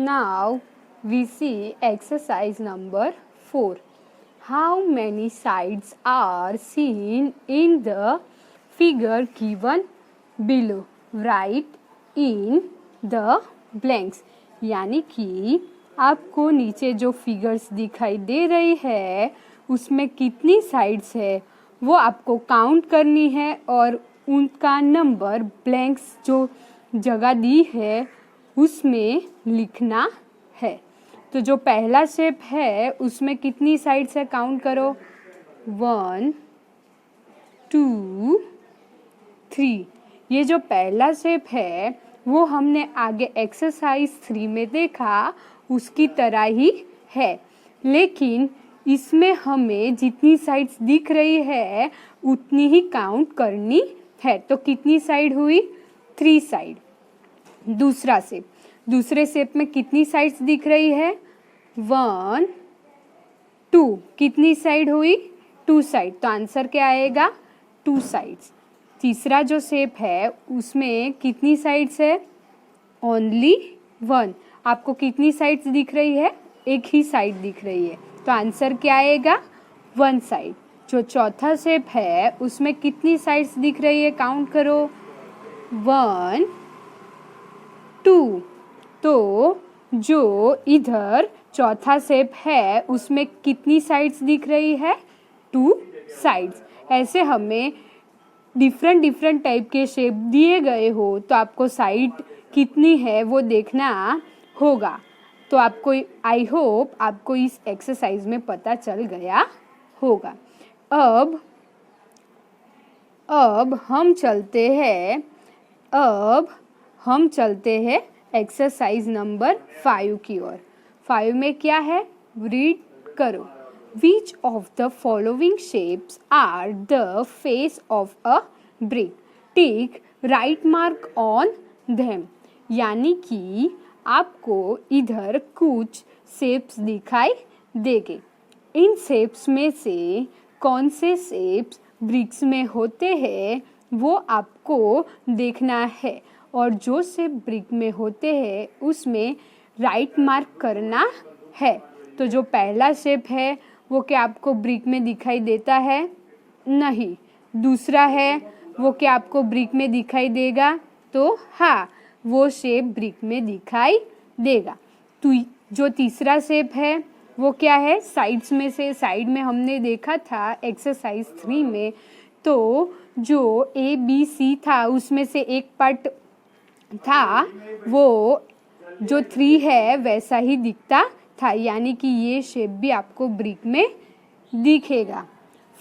Now we see exercise number 4. How many sides are seen in the figure given below? Write in the blanks. यानी कि आपको नीचे जो figures दिखाई दे रही है उसमें कितनी साइड्स है वो आपको काउंट करनी है और उनका नंबर ब्लैंक्स जो जगह दी है उसमें लिखना है। तो जो पहला शेप है उसमें कितनी साइड्स है काउंट करो। 1 2 3। ये जो पहला शेप है वो हमने आगे एक्सरसाइज 3 में देखा उसकी तरह ही है, लेकिन इसमें हमें जितनी साइड्स दिख रही है उतनी ही काउंट करनी है। तो कितनी साइड हुई? 3 साइड। दूसरे शेप में कितनी साइड्स दिख रही है? 1 2। कितनी साइड हुई? 2 साइड। तो आंसर क्या आएगा? 2 साइड्स। तीसरा जो शेप है उसमें कितनी साइड्स है? ओनली 1। आपको कितनी साइड्स दिख रही है? एक ही साइड दिख रही है, तो आंसर क्या आएगा? 1 साइड। जो चौथा शेप है उसमें कितनी साइड्स दिख रही है? काउंट करो। 1 2। तो जो इधर चौथा शेप है उसमें कितनी साइड्स दिख रही है? 2 साइड्स। ऐसे हमें डिफरेंट टाइप के शेप दिए गए हो तो आपको साइड कितनी है वो देखना होगा। तो आपको आई होप आपको इस एक्सरसाइज में पता चल गया होगा। अब हम चलते हैं एक्सरसाइज नंबर 5 की ओर। 5 में क्या है? रीड करो। Which of the following shapes are the face of a brick? Tick right mark on them. यानी कि आपको इधर कुछ शेप्स दिखाई देंगे। इन शेप्स में से कौन से शेप्स ब्रिक्स में होते हैं वो आपको देखना है, और जो शेप ब्रिक में होते हैं उसमें राइट मार्क करना है। तो जो पहला शेप है वो क्या आपको ब्रिक में दिखाई देता है? नहीं। दूसरा है वो क्या आपको ब्रिक में दिखाई देगा? तो हाँ, वो शेप ब्रिक में दिखाई देगा। तो जो तीसरा शेप है वो क्या है? साइड्स में से साइड में हमने देखा था एक्सरसाइज 3 में, तो जो ABC था उसमें से एक पार्ट था वो जो 3 है वैसा ही दिखता था, यानी कि ये शेप भी आपको ब्रिक में दिखेगा।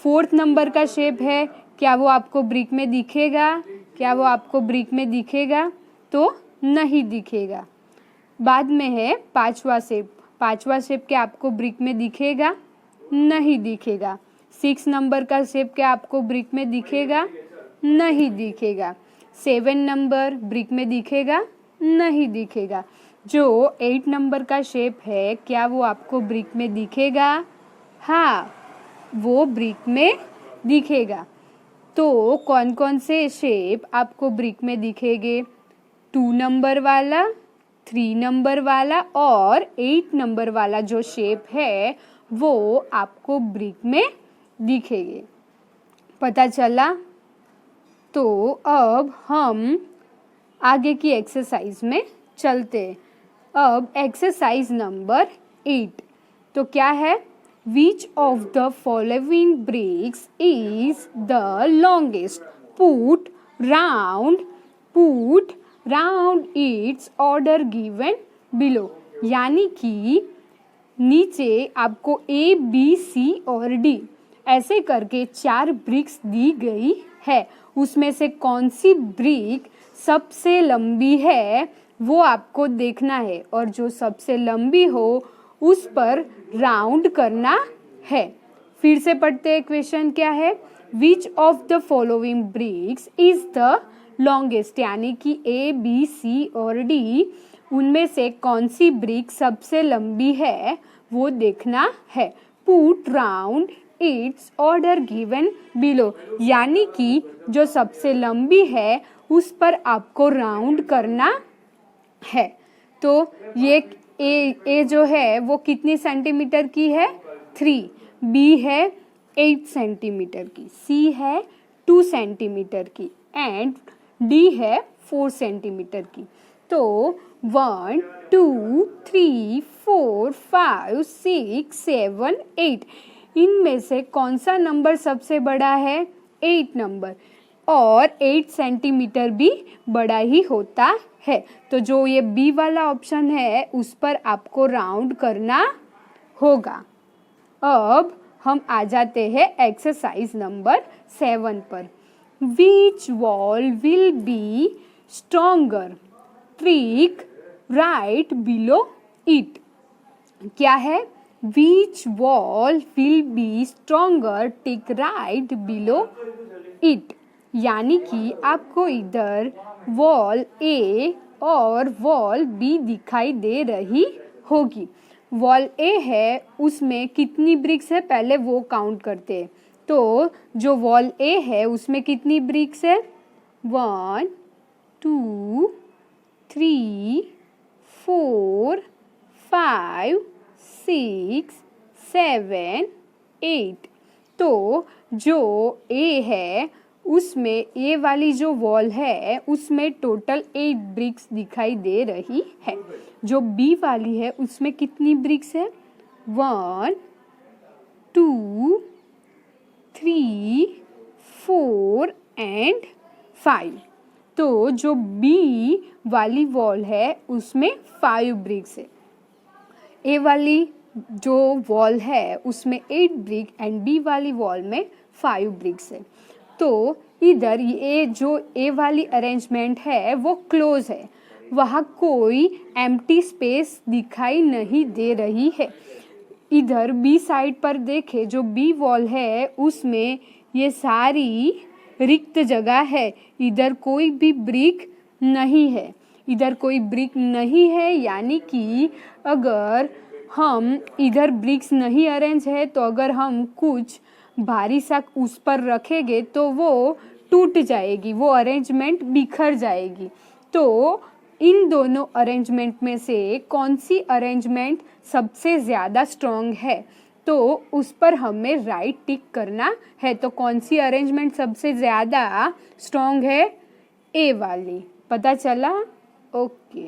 4th नंबर का शेप है, क्या वो आपको ब्रिक में दिखेगा? तो नहीं दिखेगा। बाद में है 5वां शेप। 5वां शेप क्या आपको ब्रिक में दिखेगा? नहीं दिखेगा। 6 नंबर का शेप क्या आपको ब्रिक में दिखेगा? नहीं दिखेगा। 7 नंबर ब्रिक में दिखेगा? नहीं दिखेगा। जो 8 नंबर का शेप है क्या वो आपको ब्रिक में दिखेगा? हाँ, वो ब्रिक में दिखेगा। तो कौन कौन से शेप आपको ब्रिक में दिखेंगे? 2 नंबर वाला, 3 नंबर वाला और 8 नंबर वाला जो शेप है वो आपको ब्रिक में दिखेंगे। पता चला? तो अब हम आगे की एक्सरसाइज में चलते हैं। अब एक्सरसाइज नंबर 8 तो क्या है? Which of the following bricks is the longest? Put round its order given below. यानी कि नीचे आपको ABC और D ऐसे करके 4 ब्रिक्स दी गई है, उसमें से कौन सी ब्रिक सबसे लंबी है वो आपको देखना है, और जो सबसे लंबी हो उस पर राउंड करना है। फिर से पढ़ते हैं क्वेश्चन क्या है? Which of the following bricks is the longest? यानी कि ABC और D उनमें से कौन सी ब्रिक सबसे लंबी है वो देखना है। Put round its order given below, यानी कि जो सबसे लंबी है उस पर आपको राउंड करना है। तो ये ए जो है वो कितनी सेंटीमीटर की है 3, बी है 8 सेंटीमीटर की, सी है 2 सेंटीमीटर की एंड डी है 4 सेंटीमीटर की। तो 1 2 3 4 5 6 7 8 इनमें से कौन सा नंबर सबसे बड़ा है 8 नंबर, और 8 सेंटीमीटर भी बड़ा ही होता है। तो जो ये बी वाला ऑप्शन है उस पर आपको राउंड करना होगा। अब हम आ जाते हैं एक्सरसाइज नंबर 7 पर। Which wall will be stronger, tick right below it. क्या है, which wall will be stronger tick right below it, यानी कि आपको इधर वॉल ए और वॉल बी दिखाई दे रही होगी। वॉल ए है उसमें कितनी ब्रिक्स है पहले वो काउंट करते हैं। तो जो वॉल ए है उसमें कितनी ब्रिक्स है 1 2 3 4 5 6 7 8। तो जो ए है उसमें ए वाली जो वॉल है उसमें टोटल 8 ब्रिक्स दिखाई दे रही है। जो बी वाली है उसमें कितनी ब्रिक्स है 1 2 3 4 एंड 5। तो जो बी वाली वॉल है उसमें 5 ब्रिक्स है। ए वाली जो वॉल है उसमें 8 ब्रिक एंड बी वाली वॉल में 5 ब्रिक्स है। तो इधर ये जो ए वाली अरेंजमेंट है वो क्लोज है, वहाँ कोई एम्प्टी स्पेस दिखाई नहीं दे रही है। इधर बी साइड पर देखें, जो बी वॉल है उसमें ये सारी रिक्त जगह है, इधर कोई भी ब्रिक नहीं है। इधर कोई ब्रिक नहीं है यानी कि अगर हम इधर ब्रिक्स नहीं अरेंज है तो अगर हम कुछ भारी सा उस पर रखेंगे तो वो टूट जाएगी, वो अरेंजमेंट बिखर जाएगी। तो इन दोनों अरेंजमेंट में से कौन सी अरेंजमेंट सबसे ज़्यादा स्ट्रॉन्ग है तो उस पर हमें राइट टिक करना है। तो कौन सी अरेंजमेंट सबसे ज़्यादा स्ट्रॉन्ग है, ए वाली। पता चला? Okay.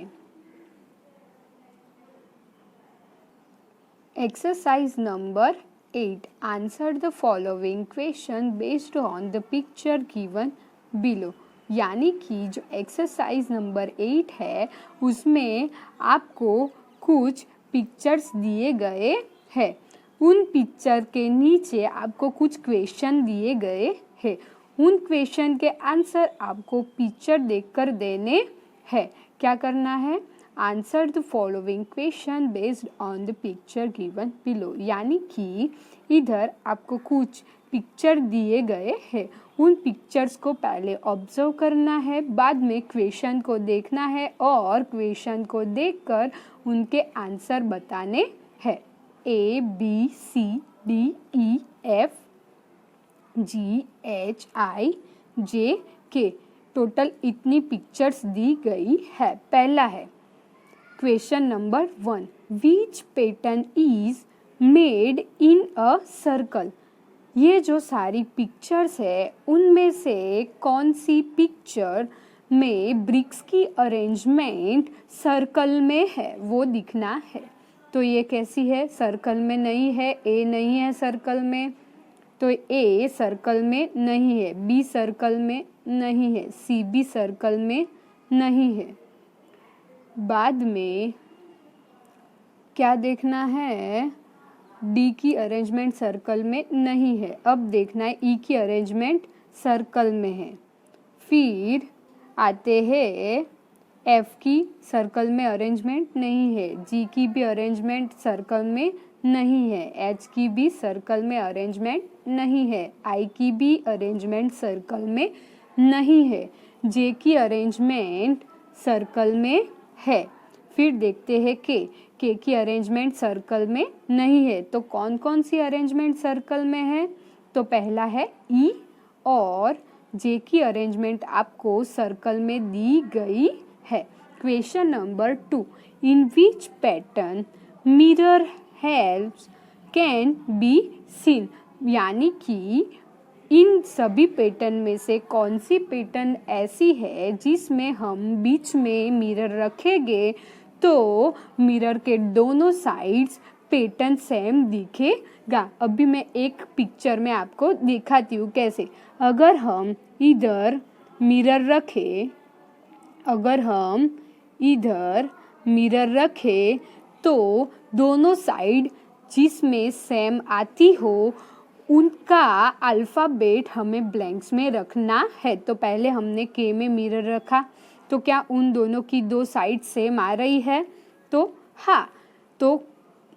Exercise number 8, answer the following question based on the picture given below. यानी कि जो एक्सरसाइज नंबर 8 है उसमें आपको कुछ पिक्चर्स दिए गए हैं, उन पिक्चर के नीचे आपको कुछ क्वेश्चन दिए गए हैं। उन क्वेश्चन के आंसर आपको पिक्चर देखकर देने हैं। क्या करना है, answer the following question based on the picture given below. यानी कि इधर आपको कुछ पिक्चर दिए गए हैं, उन पिक्चर्स को पहले ऑब्जर्व करना है, बाद में क्वेश्चन को देखना है और क्वेश्चन को देखकर उनके आंसर बताने हैं। A B C D E F G H I J K total इतनी पिक्चर्स दी गई है। पहला है question number 1, which pattern is made in a circle. ये जो सारी पिक्चर्स है उनमें से कौन सी पिक्चर में ब्रिक्स की अरेंजमेंट सर्कल में है वो दिखना है। तो ये कैसी है, सर्कल में नहीं है, ए नहीं है सर्कल में, तो ए सर्कल में नहीं है, बी सर्कल में नहीं है, सी भी सर्कल में नहीं है। बाद में क्या देखना है, डी की अरेंजमेंट सर्कल में नहीं है। अब देखना है ई की अरेंजमेंट सर्कल में है। फिर आते हैं एफ की, सर्कल में अरेंजमेंट नहीं है, जी की भी अरेंजमेंट सर्कल में नहीं है, एच की भी सर्कल में अरेंजमेंट नहीं है, आई की भी अरेंजमेंट सर्कल में नहीं है, जे की अरेंजमेंट सर्कल में है। फिर देखते हैं के की अरेंजमेंट सर्कल में नहीं है। तो कौन कौन सी अरेंजमेंट सर्कल में है, तो पहला है ई और जे की अरेंजमेंट आपको सर्कल में दी गई है। Question number 2, in which pattern mirror helps can be seen, यानी कि इन सभी पैटर्न में से कौन सी पैटर्न ऐसी है जिसमें हम बीच में मिरर रखेंगे तो मिरर के दोनों साइड्स पैटर्न सेम दिखेगा। अभी मैं एक पिक्चर में आपको दिखाती हूँ कैसे। अगर हम इधर मिरर रखें तो दोनों साइड जिसमें सेम आती हो उनका अल्फ़ाबेट हमें ब्लैंक्स में रखना है। तो पहले हमने के में मिरर रखा तो क्या उन दोनों की दो साइड सेम आ रही है? तो हाँ, तो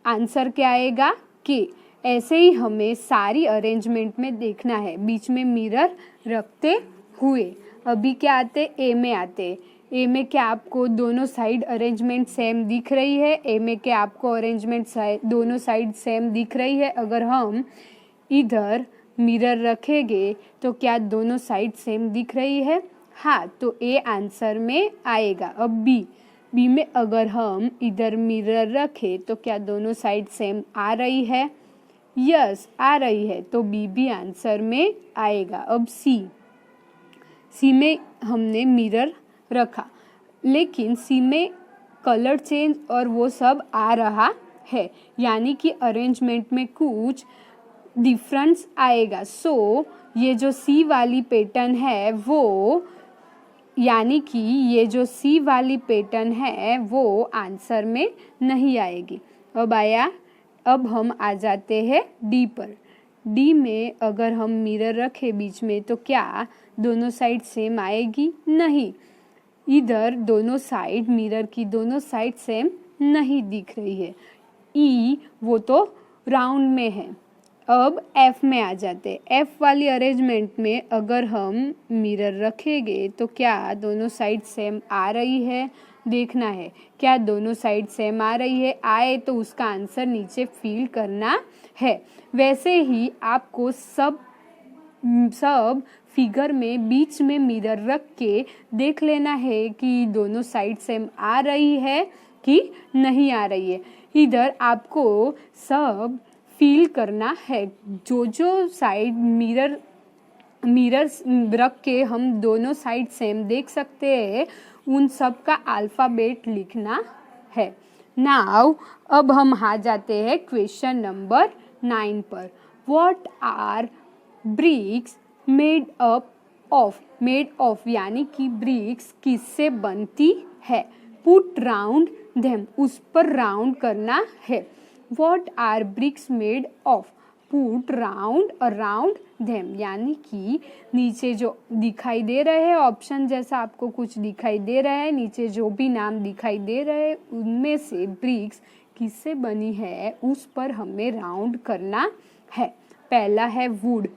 आंसर क्या आएगा के। ऐसे ही हमें सारी अरेंजमेंट में देखना है बीच में मिरर रखते हुए। अभी क्या आते, ए में आते। ए में क्या आपको दोनों साइड अरेंजमेंट सेम दिख रही है? ए में क्या आपको अरेंजमेंट दोनों साइड सेम दिख रही है? अगर हम इधर मिरर रखेंगे तो क्या दोनों साइड सेम दिख रही है? हाँ, तो ए आंसर में आएगा। अब बी में अगर हम इधर मिरर रखें तो क्या दोनों साइड सेम आ रही है? यस, आ रही है, तो बी भी आंसर में आएगा। अब सी में हमने मिरर रखा लेकिन सी में कलर चेंज और वो सब आ रहा है, यानी कि अरेंजमेंट में कुछ डिफरेंस आएगा। सो ये जो सी वाली पैटर्न है वो, यानी कि ये जो सी वाली पैटर्न है वो आंसर में नहीं आएगी। अब हम आ जाते हैं डी पर। डी में अगर हम मिरर रखें बीच में तो क्या दोनों साइड सेम आएगी? नहीं, इधर दोनों साइड मिरर की दोनों साइड सेम नहीं दिख रही है। ई वो तो राउंड में है। अब एफ में आ जाते। एफ वाली अरेंजमेंट में अगर हम मिरर रखेंगे तो क्या दोनों साइड सेम आ रही है? देखना है क्या दोनों साइड सेम आ रही है। आए तो उसका आंसर नीचे फिल करना है। वैसे ही आपको सब फिगर में बीच में मिरर रख के देख लेना है कि दोनों साइड सेम आ रही है कि नहीं आ रही है। इधर आपको सब फील करना है। जो साइड मिरर रख के हम दोनों साइड सेम देख सकते हैं उन सब का अल्फ़ाबेट लिखना है। नाउ अब हम आ जाते हैं क्वेश्चन नंबर 9 पर। What are bricks made of, यानी कि ब्रिक्स किससे बनती है? पुट राउंड देम, उस पर राउंड करना है। What are bricks made of, put round around them, यानी कि नीचे जो दिखाई दे रहे हैं ऑप्शन जैसा आपको कुछ दिखाई दे रहा है, नीचे जो भी नाम दिखाई दे रहे हैं उनमें से ब्रिक्स किससे बनी है उस पर हमें राउंड करना है। पहला है वुड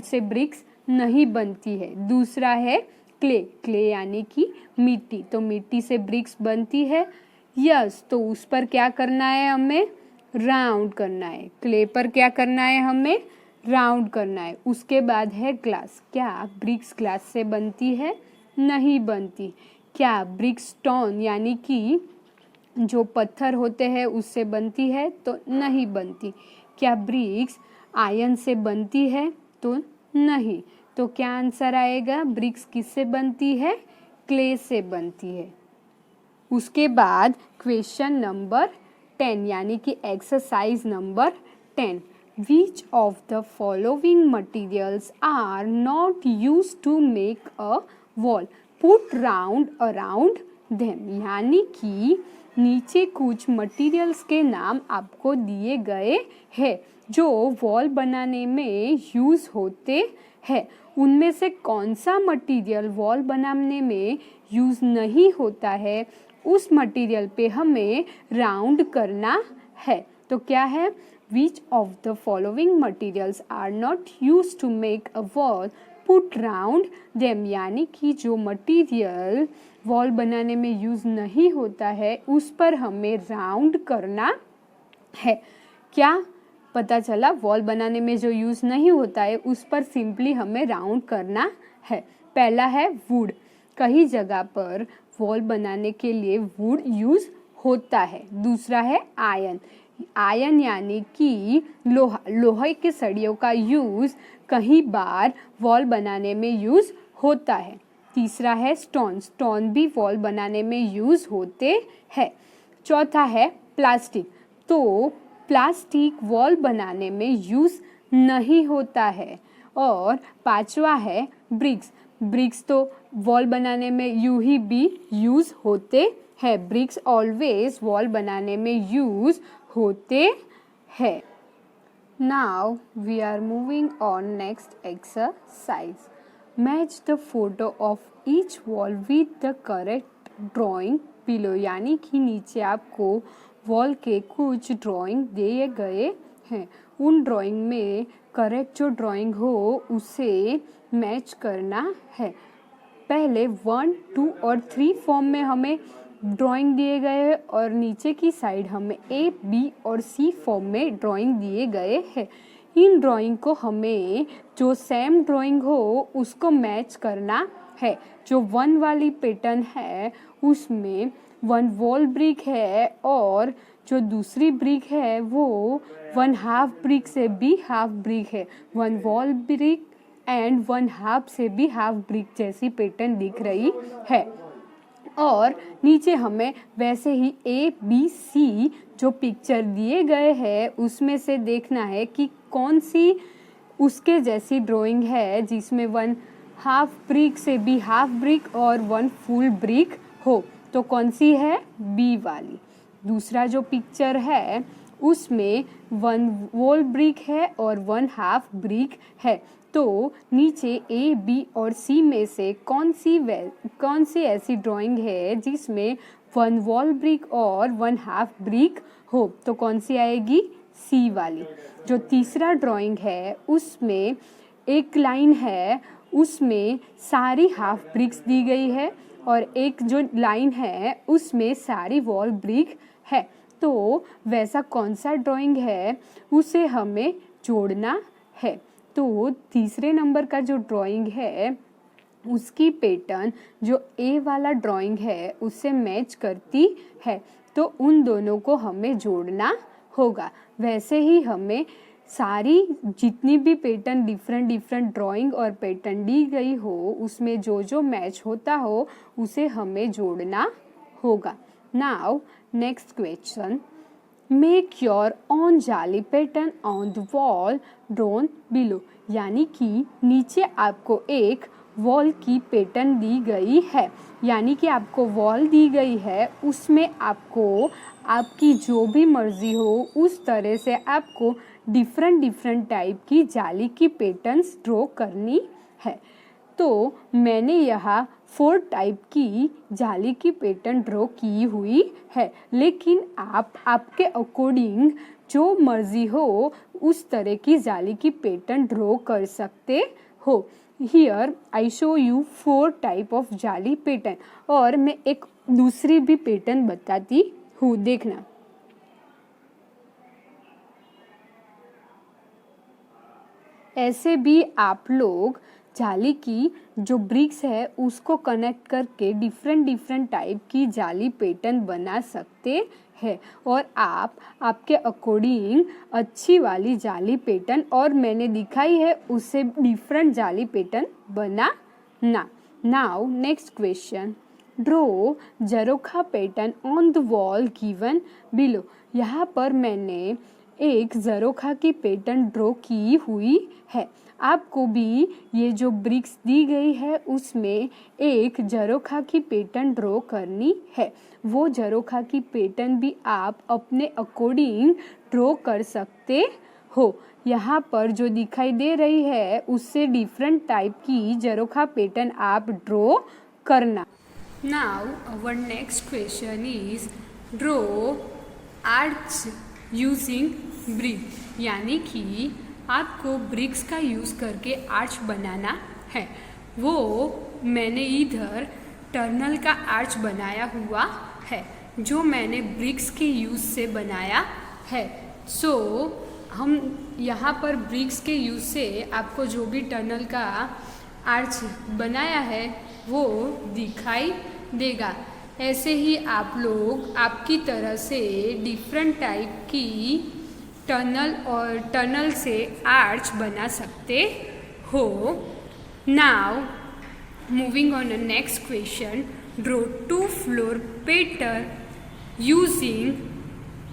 से ब्रिक्स नहीं बनती है। दूसरा है क्ले यानी कि मिट्टी, तो मिट्टी से ब्रिक्स बनती है। यस, तो उस पर क्या करना है हमें? राउंड करना है। क्ले पर क्या करना है हमें? राउंड करना है। उसके बाद है ग्लास। क्या ब्रिक्स ग्लास से बनती है? नहीं बनती। क्या ब्रिक्स स्टोन यानी कि जो पत्थर होते हैं उससे बनती है? तो नहीं बनती। क्या ब्रिक्स आयरन से बनती है? तो नहीं। तो क्या आंसर आएगा? ब्रिक्स किससे बनती है? क्ले से बनती है। उसके बाद क्वेश्चन नंबर 10 यानी कि exercise number 10, which of the following materials are not use to make a wall, put round around them, यानी कि नीचे कुछ मटीरियल्स के नाम आपको दिए गए हैं जो वॉल बनाने में यूज होते हैं। उनमें से कौन सा मटीरियल वॉल बनाने में यूज नहीं होता है उस मटेरियल पे हमें राउंड करना है। तो क्या है? Which of the following materials are not use to make a wall, put round them, यानी कि जो मटेरियल वॉल बनाने में यूज नहीं होता है उस पर हमें राउंड करना है। क्या पता चला? वॉल बनाने में जो यूज नहीं होता है उस पर सिंपली हमें राउंड करना है। पहला है वुड कई जगह पर वॉल बनाने के लिए वुड यूज़ होता है। दूसरा है आयरन। आयरन यानी कि लोहे के सरियों का यूज़ कई बार वॉल बनाने में यूज़ होता है। तीसरा है स्टोन। स्टोन भी वॉल बनाने में यूज़ होते हैं। चौथा है प्लास्टिक। तो प्लास्टिक वॉल बनाने में यूज़ नहीं होता है। और पांचवा है ब्रिक्स। ब्रिक्स तो वॉल बनाने में ही भी यूज़ होते हैं। ब्रिक्स ऑलवेज वॉल बनाने में यूज़ होते हैं। Now we are moving on next exercise. Match the photo of each wall with the correct drawing below. यानी कि नीचे आपको वॉल के कुछ ड्राइंग दिए गए हैं। उन ड्राइंग में करेक्ट जो ड्राइंग हो उसे मैच करना है। पहले 1, 2 और 3 फॉर्म में हमें ड्राइंग दिए गए हैं और नीचे की साइड हमें A, B और C फॉर्म में ड्राइंग दिए गए हैं। इन ड्राइंग को हमें जो सेम ड्राइंग हो उसको मैच करना है। जो 1 वाली पैटर्न है उसमें 1 वॉल ब्रिक है और जो दूसरी ब्रिक है वो 1 हाफ ब्रिक से भी हाफ ब्रिक है। 1 वॉल ब्रिक एंड 1 हाफ से भी हाफ ब्रिक जैसी पैटर्न दिख रही है। और नीचे हमें वैसे ही A, B, C जो पिक्चर दिए गए हैं उसमें से देखना है कि कौन सी उसके जैसी ड्राइंग है जिसमें 1 हाफ ब्रिक से भी हाफ ब्रिक और 1 फुल ब्रिक हो। तो कौन सी है? B वाली। दूसरा जो पिक्चर है उसमें 1 वॉल ब्रिक है और 1 हाफ ब्रिक है। तो नीचे A, B और C में से कौन सी ऐसी ड्राइंग है जिसमें 1 वॉल ब्रिक और 1 हाफ ब्रिक हो? तो कौन सी आएगी? C वाली। जो तीसरा ड्राइंग है उसमें एक लाइन है उसमें सारी हाफ ब्रिक्स दी गई है और एक जो लाइन है उसमें सारी वॉल ब्रिक है। तो वैसा कौन सा ड्राइंग है उसे हमें जोड़ना है। तो तीसरे नंबर का जो ड्राइंग है उसकी पैटर्न जो A वाला ड्राइंग है उससे मैच करती है। तो उन दोनों को हमें जोड़ना होगा। वैसे ही हमें सारी जितनी भी पैटर्न डिफरेंट ड्राइंग और पैटर्न दी गई हो उसमें जो जो मैच होता हो उसे हमें जोड़ना होगा। Now next question. Make your own jali pattern on the wall drawn below. यानी कि नीचे आपको एक वॉल की पैटर्न दी गई है। यानी कि आपको वॉल दी गई है उसमें आपको आपकी जो भी मर्जी हो उस तरह से आपको डिफरेंट टाइप की जाली की पैटर्न्स ड्रॉ करनी है। तो मैंने यहाँ 4 टाइप की जाली की पैटर्न ड्रॉ की हुई है, लेकिन आप आपके अकॉर्डिंग जो मर्जी हो उस तरह की जाली की पैटर्न ड्रॉ कर सकते हो। Here I show you 4 type of जाली पैटर्न। और मैं एक दूसरी भी पैटर्न बताती हूँ, देखना। ऐसे भी आप लोग जाली की जो ब्रिक्स है उसको कनेक्ट करके डिफरेंट टाइप की जाली पैटर्न बना सकते हैं और आप आपके अकॉर्डिंग अच्छी वाली जाली पैटर्न और मैंने दिखाई है उससे डिफरेंट जाली pattern banana. Now next question. Draw Jharokha pattern on the wall given below. यहाँ पर मैंने एक जरोखा की पैटर्न ड्रॉ की हुई है। आपको भी ये जो ब्रिक्स दी गई है उसमें एक जरोखा की पैटर्न ड्रॉ करनी है। वो जरोखा की पैटर्न भी आप अपने अकॉर्डिंग ड्रॉ कर सकते हो। यहाँ पर जो दिखाई दे रही है उससे डिफरेंट टाइप की जरोखा पैटर्न आप ड्रॉ करना। Now our next question is draw arch using brick. यानी कि आपको ब्रिक्स का यूज़ करके आर्च बनाना है। वो मैंने इधर टनल का आर्च बनाया हुआ है जो मैंने ब्रिक्स के यूज़ से बनाया है। सो हम यहाँ पर ब्रिक्स के यूज़ से आपको जो भी टनल का आर्च बनाया है वो दिखाई देगा। ऐसे ही आप लोग आपकी तरह से डिफरेंट टाइप की टनल से आर्च बना सकते हो। Now moving on the next question, draw 2 floor pattern using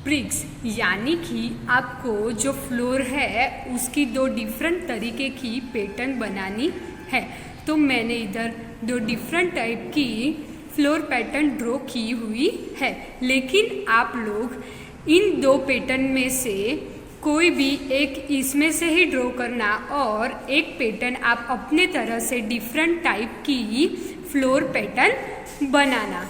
bricks, यानी कि आपको जो फ्लोर है उसकी 2 डिफरेंट तरीके की पैटर्न बनानी है। तो मैंने इधर 2 डिफरेंट टाइप की फ्लोर पैटर्न ड्रॉ की हुई है, लेकिन आप लोग इन 2 पैटर्न में से कोई भी एक इसमें से ही ड्रॉ करना और एक पैटर्न आप अपने तरह से डिफरेंट टाइप की फ्लोर पैटर्न बनाना।